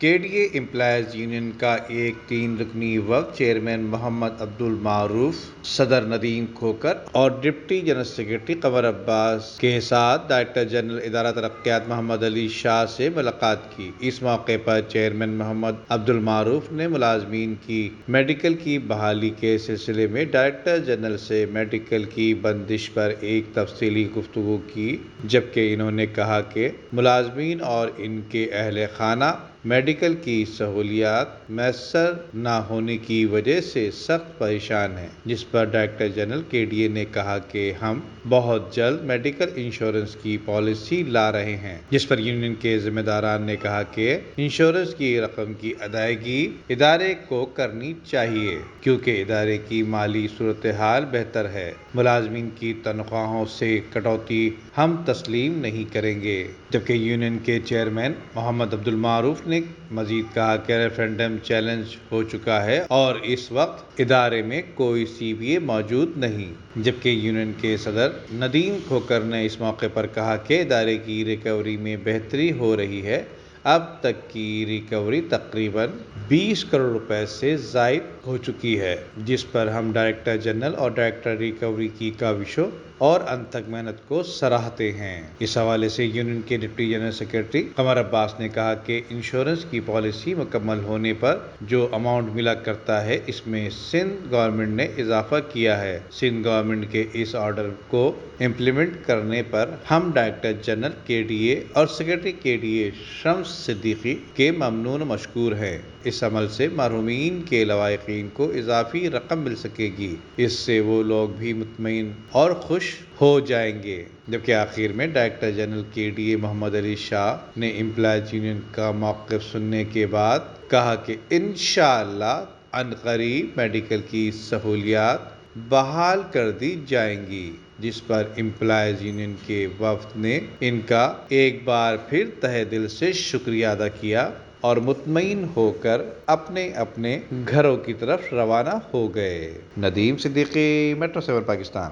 کے D A employees union کا ایک 3 رکنی وفد چیئرمین محمد عبدالمعروف، صدر ندیم کھوکھر اور ڈپٹی جنرل سیکرٹری قمر عباس کے ساتھ ڈائریکٹر جنرل ادارہ ترقیات محمد علی شاہ سے ملاقات کی۔ اس موقع پر چیئرمین محمد عبدالمعروف نے ملازمین کی میڈیکل کی بحالی کے سلسلے میں ڈائریکٹر جنرل سے میڈیکل کی بندش پر ایک تفصیلی گفتگو کی، جبکہ انہوں نے کہا کہ ملازمین اور ان کے اہل خانہ میڈیکل کی سہولیات میسر نہ ہونے کی وجہ سے سخت پریشان ہیں، جس پر ڈائریکٹر جنرل کے ڈی اے نے کہا کہ ہم بہت جلد میڈیکل انشورنس کی پالیسی لا رہے ہیں، جس پر یونین کے ذمہ داران نے کہا کہ انشورنس کی رقم کی ادائیگی ادارے کو کرنی چاہیے کیونکہ ادارے کی مالی صورتحال بہتر ہے۔ ملازمین کی تنخواہوں سے کٹوتی ہم تسلیم نہیں کریں گے، جبکہ یونین کے چیئرمین محمد عبدالمعروف نے مزید کہا کہ ریفرنڈم چیلنج ہو چکا ہے اور اس وقت ادارے میں کوئی سی بی اے موجود نہیں، جبکہ یونین کے صدر ندیم کھوکھر نے اس موقع پر کہا کہ ادارے کی ریکوری میں بہتری ہو رہی ہے۔ اب تک کی ریکوری تقریباً 20 کروڑ روپے سے زائد ہو چکی ہے، جس پر ہم ڈائریکٹر جنرل اور ڈائریکٹر ریکوری کی کاوشوں اور انتھک محنت کو سراہتے ہیں۔ اس حوالے سے یونین کے ڈپٹی جنرل سیکرٹری قمر عباس نے کہا کہ انشورنس کی پالیسی مکمل ہونے پر جو اماؤنٹ ملا کرتا ہے اس میں سندھ گورنمنٹ نے اضافہ کیا ہے۔ سندھ گورنمنٹ کے اس آرڈر کو امپلیمنٹ کرنے پر ہم ڈائریکٹر جنرل کے ڈی اے اور سیکرٹری کے ڈی اے شمس صدیقی کے ممنون و مشکور ہیں۔ اس عمل سے محرومین کے لواحقین کو اضافی رقم مل سکے گی، اس سے وہ لوگ بھی مطمئن اور خوش ہو جائیں گے۔ جبکہ آخر میں ڈائریکٹر جنرل کے ڈی اے محمد علی شاہ نے امپلائیز یونین کا موقف سننے کے بعد کہا کہ انشاءاللہ عنقریب میڈیکل کی سہولیات بحال کر دی جائیں گی، جس پر امپلائیز یونین کے وفد نے ان کا ایک بار پھر تہہ دل سے شکریہ ادا کیا اور مطمئن ہو کر اپنے اپنے گھروں کی طرف روانہ ہو گئے۔ ندیم صدیقی، میٹرو 7 پاکستان۔